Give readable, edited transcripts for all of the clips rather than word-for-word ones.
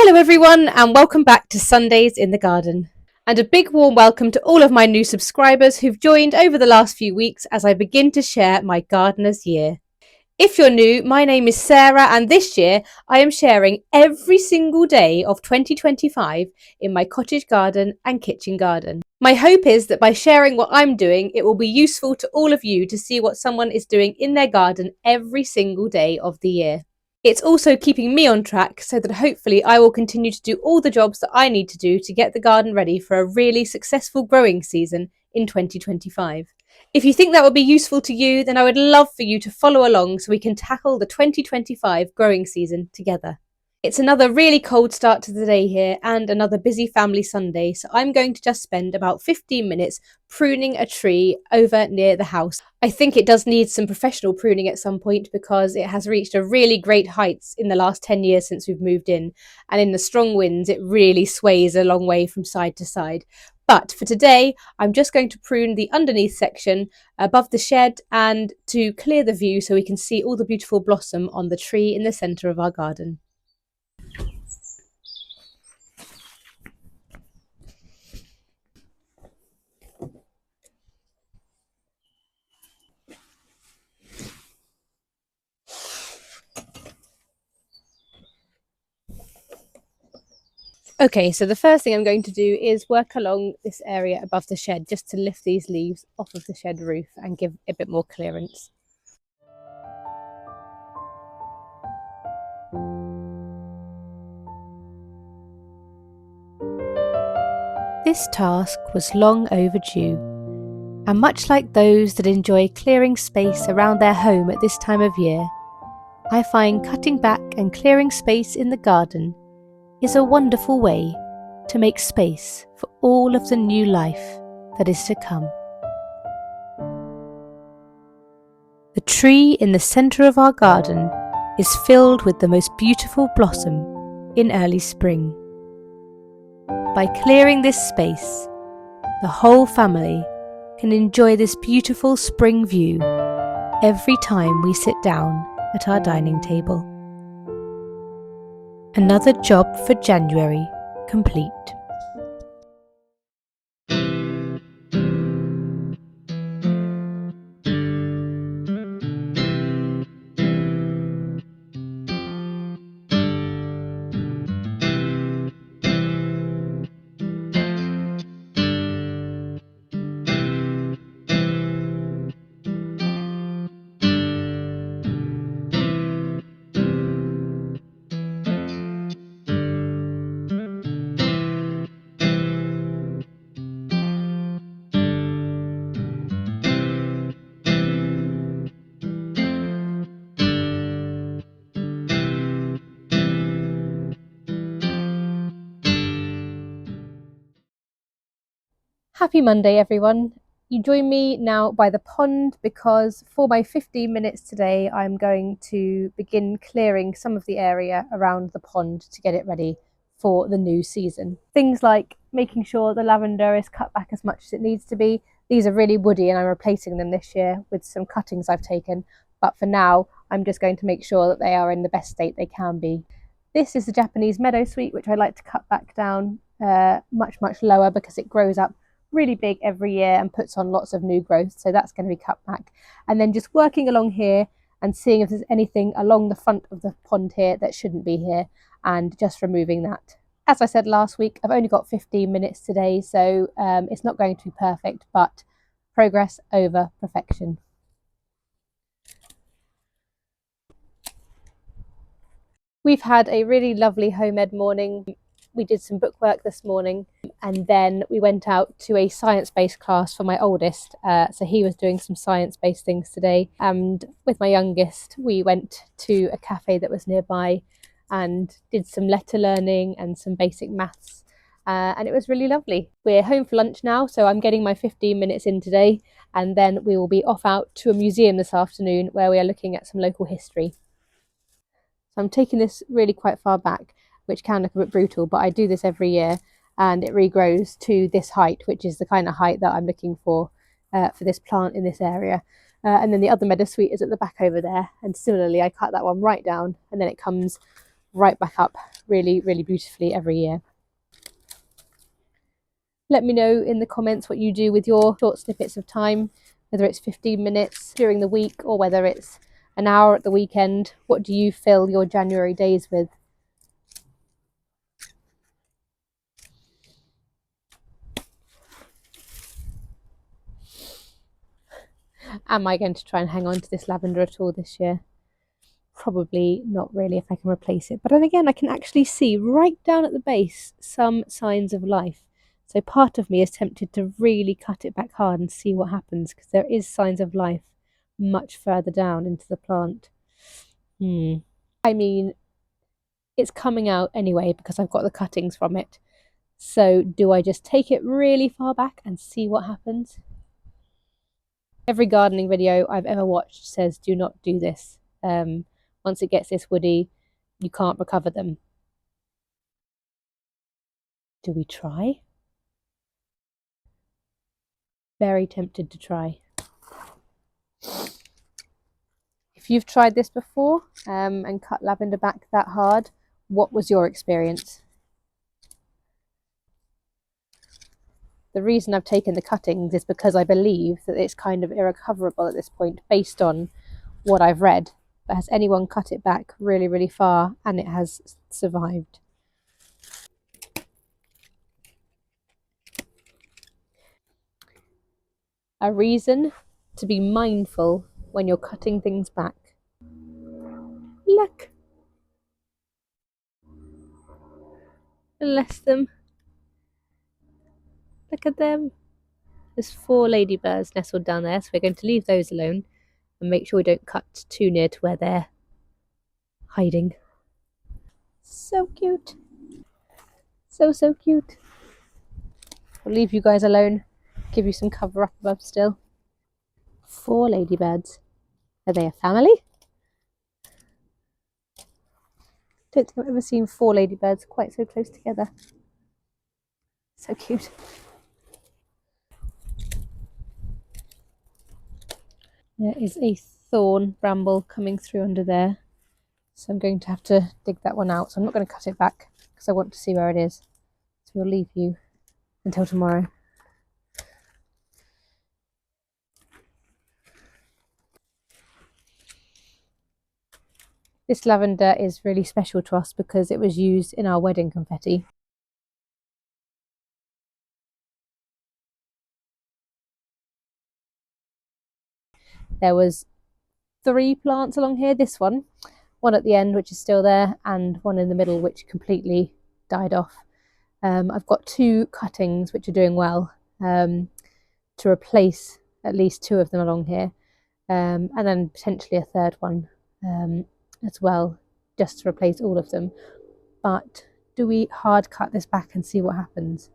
Hello everyone and welcome back to Sundays in the Garden. And a big warm welcome to all of my new subscribers who've joined over the last few weeks as I begin to share my Gardener's year. If you're new, my name is Sarah and this year I am sharing every single day of 2025 in my cottage garden and kitchen garden. My hope is that by sharing what I'm doing, it will be useful to all of you to see what someone is doing in their garden every single day of the year. It's also keeping me on track so that hopefully I will continue to do all the jobs that I need to do to get the garden ready for a really successful growing season in 2025. If you think that would be useful to you, then I would love for you to follow along so we can tackle the 2025 growing season together. It's another really cold start to the day here and another busy family Sunday, so I'm going to just spend about 15 minutes pruning a tree over near the house. I think it does need some professional pruning at some point because it has reached a really great heights in the last 10 years since we've moved in, and in the strong winds it really sways a long way from side to side. But for today, I'm just going to prune the underneath section above the shed and to clear the view so we can see all the beautiful blossom on the tree in the centre of our garden. Okay, so the first thing I'm going to do is work along this area above the shed just to lift these leaves off of the shed roof and give a bit more clearance. This task was long overdue, and much like those that enjoy clearing space around their home at this time of year, I find cutting back and clearing space in the garden is a wonderful way to make space for all of the new life that is to come. The tree in the centre of our garden is filled with the most beautiful blossom in early spring. By clearing this space, the whole family can enjoy this beautiful spring view every time we sit down at our dining table. Another job for January complete. Happy Monday, everyone. You join me now by the pond because for my 15 minutes today, I'm going to begin clearing some of the area around the pond to get it ready for the new season. Things like making sure the lavender is cut back as much as it needs to be. These are really woody and I'm replacing them this year with some cuttings I've taken. But for now, I'm just going to make sure that they are in the best state they can be. This is the Japanese meadowsweet, which I like to cut back down much lower because it grows up really big every year and puts on lots of new growth, so that's going to be cut back. And then just working along here and seeing if there's anything along the front of the pond here that shouldn't be here and just removing that. As I said last week, I've only got 15 minutes today, so it's not going to be perfect, but progress over perfection. We've had a really lovely home ed morning. We did some bookwork this morning and then we went out to a science-based class for my oldest. So he was doing some science-based things today. And with my youngest, we went to a cafe that was nearby and did some letter learning and some basic maths. And it was really lovely. We're home for lunch now, so I'm getting my 15 minutes in today. And then we will be off out to a museum this afternoon where we are looking at some local history. So I'm taking this really quite far back, which can look a bit brutal, but I do this every year and it regrows to this height, which is the kind of height that I'm looking for this plant in this area. And then the other meadowsweet is at the back over there. And similarly, I cut that one right down and then it comes right back up really, really beautifully every year. Let me know in the comments what you do with your short snippets of time, whether it's 15 minutes during the week or whether it's an hour at the weekend. What do you fill your January days with? Am I going to try and hang on to this lavender at all this year? Probably not really if I can replace it. But then again, I can actually see right down at the base some signs of life. So part of me is tempted to really cut it back hard and see what happens, because there is signs of life much further down into the plant. I mean, it's coming out anyway because I've got the cuttings from it. So do I just take it really far back and see what happens? Every gardening video I've ever watched says do not do this. Once it gets this woody, you can't recover them. Do we try? Very tempted to try. If you've tried this before and cut lavender back that hard, what was your experience? The reason I've taken the cuttings is because I believe that it's kind of irrecoverable at this point based on what I've read. But has anyone cut it back really, really far and it has survived? A reason to be mindful when you're cutting things back. Look. Bless them. Look at them. There's 4 ladybirds nestled down there, so we're going to leave those alone and make sure we don't cut too near to where they're hiding. So cute. So, so cute. I'll leave you guys alone. Give you some cover up above still. 4 ladybirds. Are they a family? Don't think I've ever seen 4 ladybirds quite so close together. So cute. There is a thorn bramble coming through under there. So I'm going to have to dig that one out. So I'm not going to cut it back because I want to see where it is. So we'll leave you until tomorrow. This lavender is really special to us because it was used in our wedding confetti. There was 3 plants along here, this one at the end which is still there, and one in the middle which completely died off. I've got 2 cuttings which are doing well to replace at least 2 of them along here, and then potentially a 3rd one as well, just to replace all of them. But do we hard cut this back and see what happens?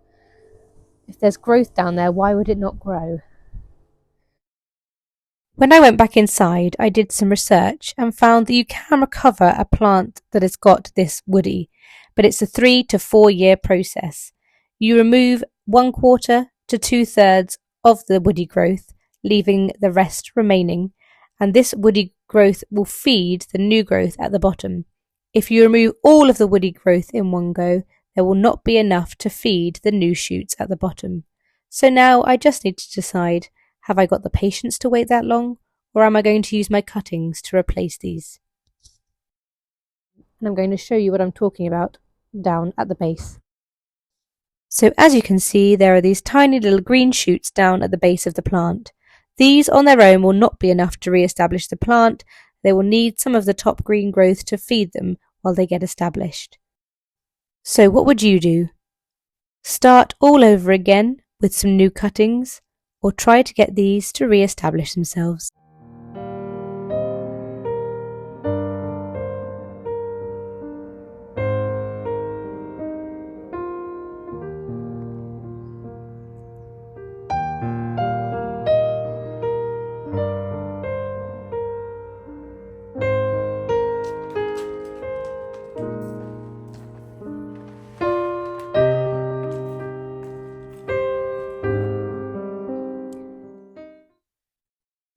If there's growth down there, why would it not grow? When I went back inside, I did some research and found that you can recover a plant that has got this woody, but it's a 3 to 4 year process. You remove 1/4 to 2/3 of the woody growth, leaving the rest remaining, and this woody growth will feed the new growth at the bottom. If you remove all of the woody growth in one go, there will not be enough to feed the new shoots at the bottom. So now I just need to decide, have I got the patience to wait that long, or am I going to use my cuttings to replace these? And I'm going to show you what I'm talking about down at the base. So as you can see, there are these tiny little green shoots down at the base of the plant. These on their own will not be enough to re-establish the plant. They will need some of the top green growth to feed them while they get established. So what would you do? Start all over again with some new cuttings, or try to get these to re-establish themselves?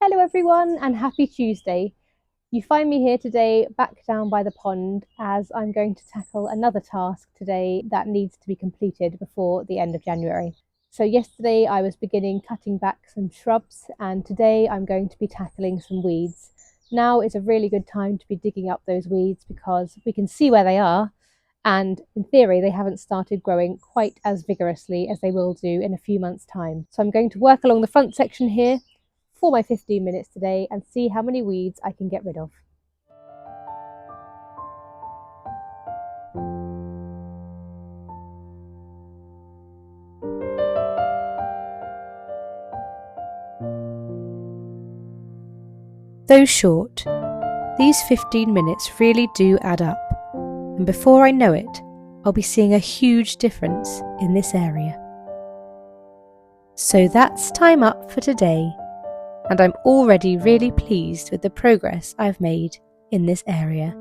Hello everyone and happy Tuesday. You find me here today back down by the pond as I'm going to tackle another task today that needs to be completed before the end of January. So yesterday I was beginning cutting back some shrubs, and today I'm going to be tackling some weeds. Now is a really good time to be digging up those weeds because we can see where they are, and in theory they haven't started growing quite as vigorously as they will do in a few months' time. So I'm going to work along the front section here for my 15 minutes today and see how many weeds I can get rid of. Though short, these 15 minutes really do add up, and before I know it, I'll be seeing a huge difference in this area. So that's time up for today, and I'm already really pleased with the progress I've made in this area.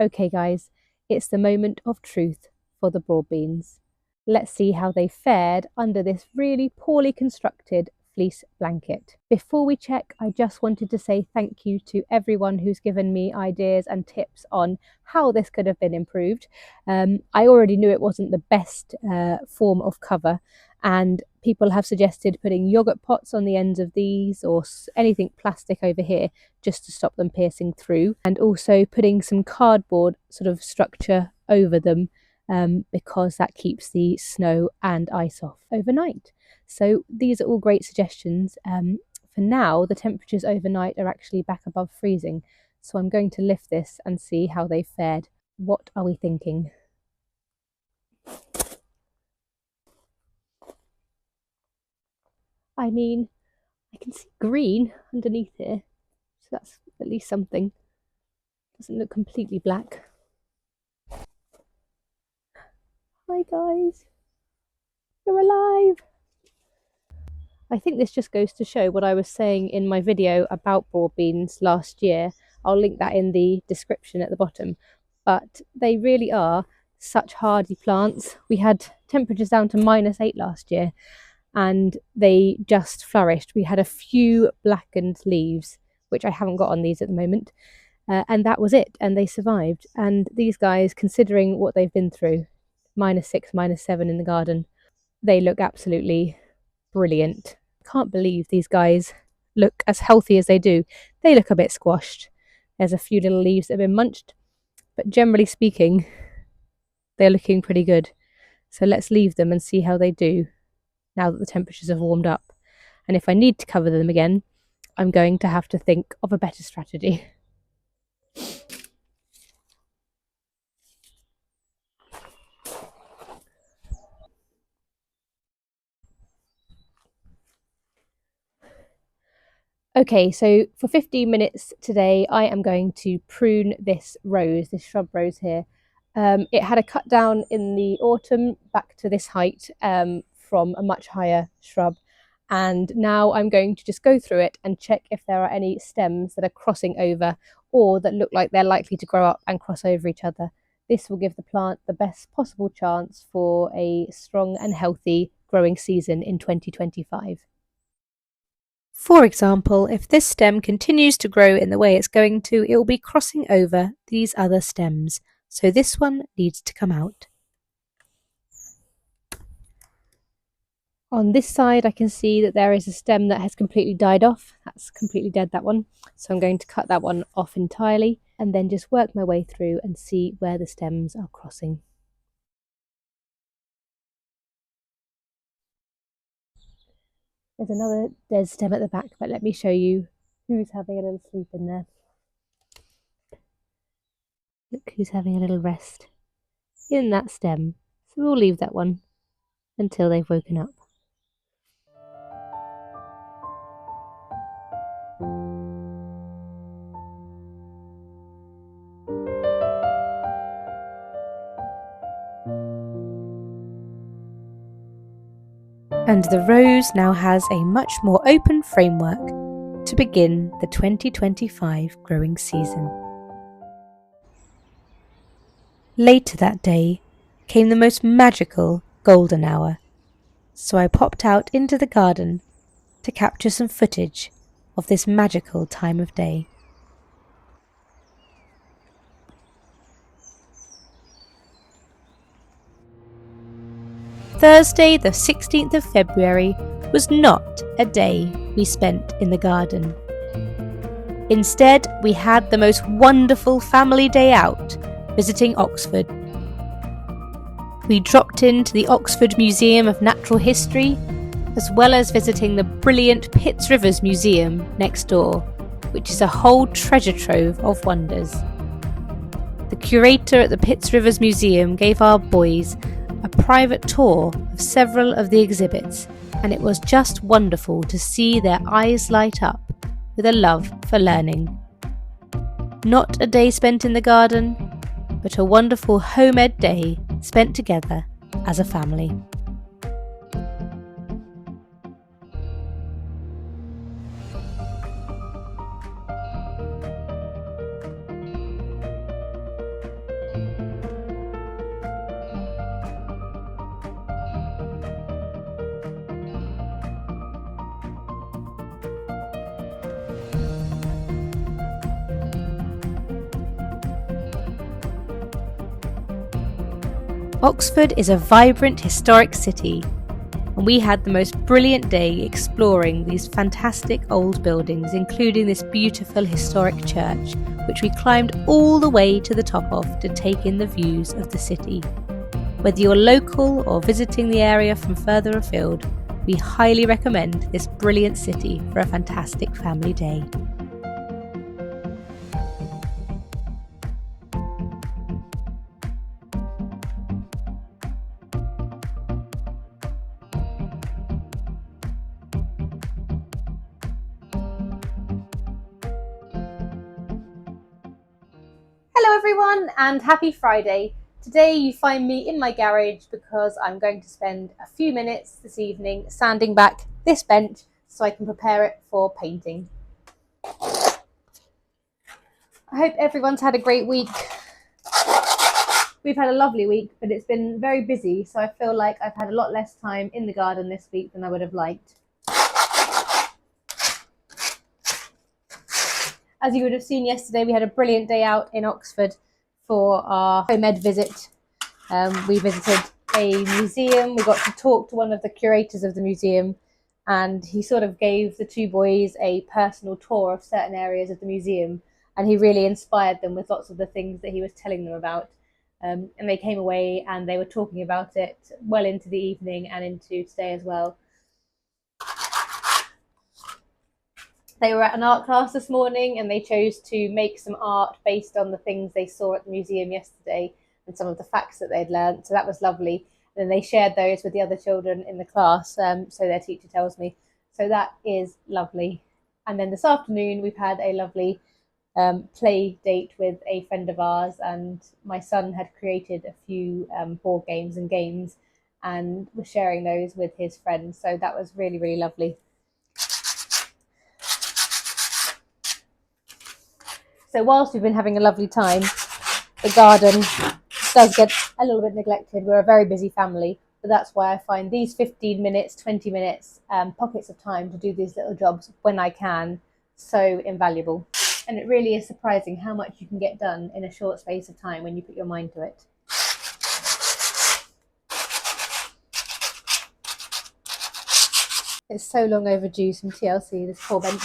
Okay guys, it's the moment of truth for the broad beans. Let's see how they fared under this really poorly constructed fleece blanket. Before we check, I just wanted to say thank you to everyone who's given me ideas and tips on how this could have been improved. I already knew it wasn't the best form of cover, and people have suggested putting yogurt pots on the ends of these or anything plastic over here just to stop them piercing through, and also putting some cardboard sort of structure over them because that keeps the snow and ice off overnight. So these are all great suggestions. For now, the temperatures overnight are actually back above freezing, so I'm going to lift this and see how they fared. What are we thinking? I mean, I can see green underneath here, so that's at least something. Doesn't look completely black. Hi guys, you're alive! I think this just goes to show what I was saying in my video about broad beans last year. I'll link that in the description at the bottom. But they really are such hardy plants. We had temperatures down to -8 last year and they just flourished. We had a few blackened leaves, which I haven't got on these at the moment. And that was it, and they survived. And these guys, considering what they've been through, -6, -7 in the garden, they look absolutely brilliant. Can't believe these guys look as healthy as they do. They look a bit squashed. There's a few little leaves that have been munched, but generally speaking, they're looking pretty good. So let's leave them and see how they do now that the temperatures have warmed up. And if I need to cover them again, I'm going to have to think of a better strategy. Okay, so for 15 minutes today, I am going to prune this rose, this shrub rose here. It had a cut down in the autumn back to this height from a much higher shrub. And now I'm going to just go through it and check if there are any stems that are crossing over or that look like they're likely to grow up and cross over each other. This will give the plant the best possible chance for a strong and healthy growing season in 2025. For example, if this stem continues to grow in the way it's going to, it will be crossing over these other stems. So this one needs to come out. On this side, I can see that there is a stem that has completely died off. That's completely dead, that one. So I'm going to cut that one off entirely and then just work my way through and see where the stems are crossing. There's another dead stem at the back, but let me show you who's having a little sleep in there. Look who's having a little rest in that stem. So we'll leave that one until they've woken up. And the rose now has a much more open framework to begin the 2025 growing season. Later that day came the most magical golden hour, so I popped out into the garden to capture some footage of this magical time of day. Thursday the 16th of February was not a day we spent in the garden. Instead, we had the most wonderful family day out, visiting Oxford. We dropped into the Oxford Museum of Natural History, as well as visiting the brilliant Pitts Rivers Museum next door, which is a whole treasure trove of wonders. The curator at the Pitts Rivers Museum gave our boys a private tour of several of the exhibits, and it was just wonderful to see their eyes light up with a love for learning. Not a day spent in the garden, but a wonderful home ed day spent together as a family. Oxford is a vibrant historic city, and we had the most brilliant day exploring these fantastic old buildings, including this beautiful historic church, which we climbed all the way to the top of to take in the views of the city. Whether you're local or visiting the area from further afield, we highly recommend this brilliant city for a fantastic family day. Hello everyone and happy Friday. Today you find me in my garage because I'm going to spend a few minutes this evening sanding back this bench so I can prepare it for painting. I hope everyone's had a great week. We've had a lovely week, but it's been very busy, so I feel like I've had a lot less time in the garden this week than I would have liked. As you would have seen yesterday, we had a brilliant day out in Oxford for our home ed visit. We visited a museum. We got to talk to one of the curators of the museum, and he sort of gave the two boys a personal tour of certain areas of the museum, and he really inspired them with lots of the things that he was telling them about. And they came away and they were talking about it well into the evening and into today as well. They were at an art class this morning and they chose to make some art based on the things they saw at the museum yesterday and some of the facts that they'd learned. So that was lovely. And then they shared those with the other children in the class, so their teacher tells me. So that is lovely. And then this afternoon we've had a lovely play date with a friend of ours, and my son had created a few board games and games and was sharing those with his friends. So that was really, really lovely. So whilst we've been having a lovely time, the garden does get a little bit neglected. We're a very busy family, but that's why I find these 15 minutes, 20 minutes pockets of time to do these little jobs when I can so invaluable. And it really is surprising how much you can get done in a short space of time when you put your mind to it. It's so long overdue, some TLC, this poor bench.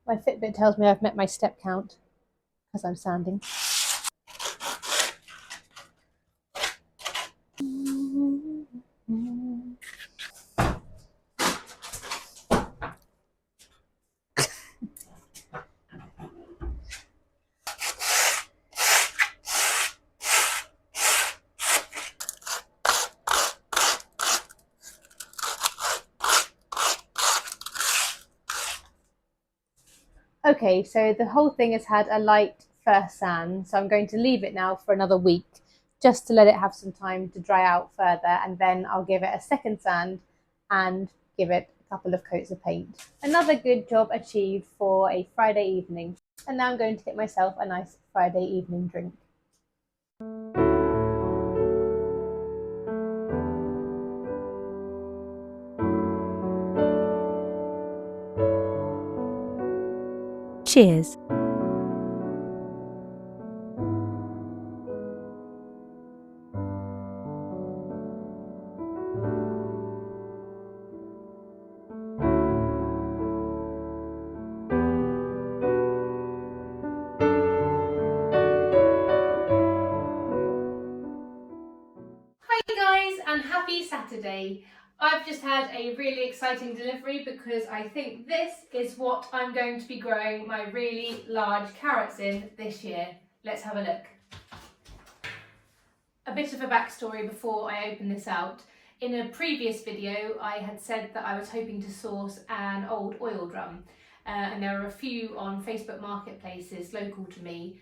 My Fitbit tells me I've met my step count because I'm sanding. Okay, so the whole thing has had a light first sand, so I'm going to leave it now for another week just to let it have some time to dry out further, and then I'll give it a second sand and give it a couple of coats of paint. Another good job achieved for a Friday evening. And now I'm going to get myself a nice Friday evening drink. Cheers. Hi guys, and happy Saturday. I've just had a really exciting delivery because I think this is what I'm going to be growing my really large carrots in this year. Let's have a look. A bit of a backstory before I open this out. In a previous video I had said that I was hoping to source an old oil drum, and there are a few on Facebook marketplaces local to me.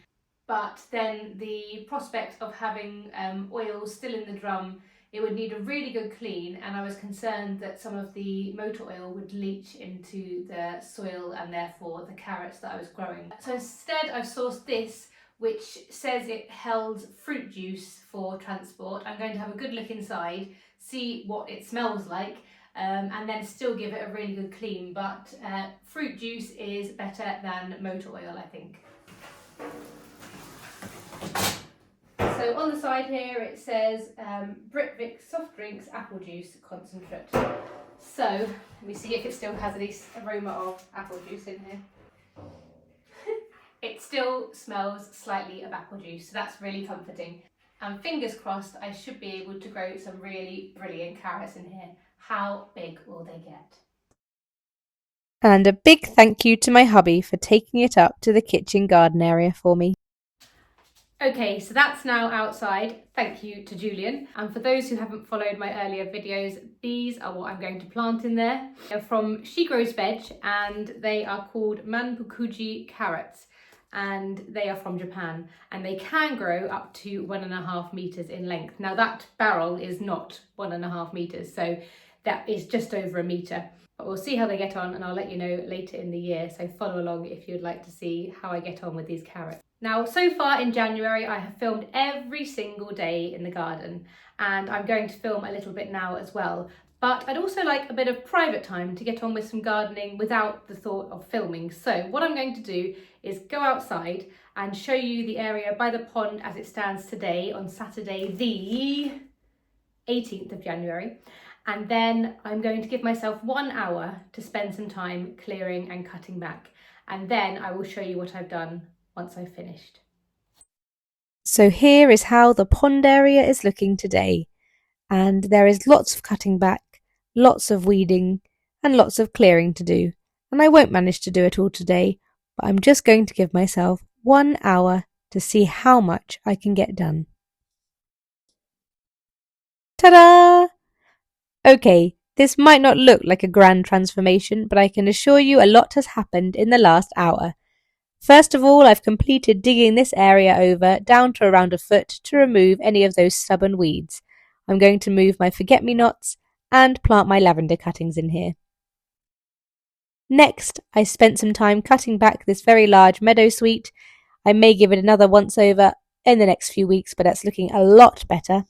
But then the prospect of having oil still in the drum, it would need a really good clean, and I was concerned that some of the motor oil would leach into the soil and therefore the carrots that I was growing. So instead I've sourced this, which says it held fruit juice for transport. I'm going to have a good look inside, see what it smells like, and then still give it a really good clean, but fruit juice is better than motor oil, I think. So on the side here it says Britvic soft drinks apple juice concentrate. So let me see if it still has this aroma of apple juice in here. It still smells slightly of apple juice, so that's really comforting. And fingers crossed I should be able to grow some really brilliant carrots in here. How big will they get? And a big thank you to my hubby for taking it up to the kitchen garden area for me. Okay, so that's now outside. Thank you to Julian. And for those who haven't followed my earlier videos, these are what I'm going to plant in there. They're from She Grows Veg, and they are called Manpukuji carrots, and they are from Japan, and they can grow up to 1.5 meters in length. Now that barrel is not 1.5 meters, so that is just over a meter. But we'll see how they get on, and I'll let you know later in the year, so follow along if you'd like to see how I get on with these carrots. Now, so far in January, I have filmed every single day in the garden, and I'm going to film a little bit now as well. But I'd also like a bit of private time to get on with some gardening without the thought of filming. So what I'm going to do is go outside and show you the area by the pond as it stands today on Saturday, the 18th of January. And then I'm going to give myself 1 hour to spend some time clearing and cutting back. And then I will show you what I've done once I've finished. So here is how the pond area is looking today, and there is lots of cutting back, lots of weeding and lots of clearing to do, and I won't manage to do it all today, but I'm just going to give myself 1 hour to see how much I can get done. Ta-da! Okay, this might not look like a grand transformation, but I can assure you a lot has happened in the last hour. First of all, I've completed digging this area over down to around a foot to remove any of those stubborn weeds. I'm going to move my forget-me-nots and plant my lavender cuttings in here. Next, I spent some time cutting back this very large meadowsweet. I may give it another once-over in the next few weeks, but that's looking a lot better.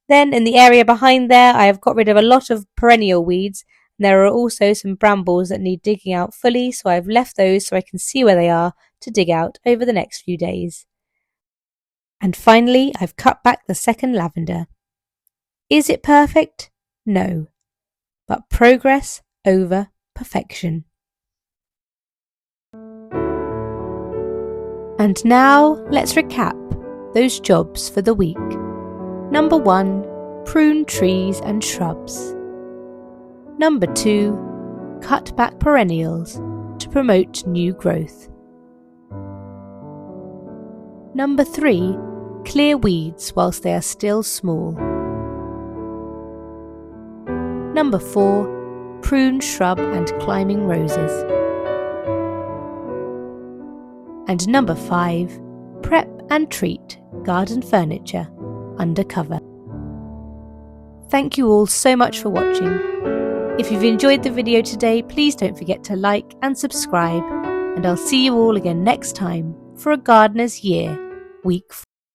Then in the area behind there, I have got rid of a lot of perennial weeds. There are also some brambles that need digging out fully, so I've left those so I can see where they are to dig out over the next few days. And finally, I've cut back the second lavender. Is it perfect? No. But progress over perfection. And now let's recap those jobs for the week. Number 1, prune trees and shrubs. Number 2, cut back perennials to promote new growth. Number 3, clear weeds whilst they are still small. Number 4, prune shrub and climbing roses. And number 5, prep and treat garden furniture undercover. Thank you all so much for watching. If you've enjoyed the video today, please don't forget to like and subscribe, and I'll see you all again next time for a Gardener's Year, Week 4.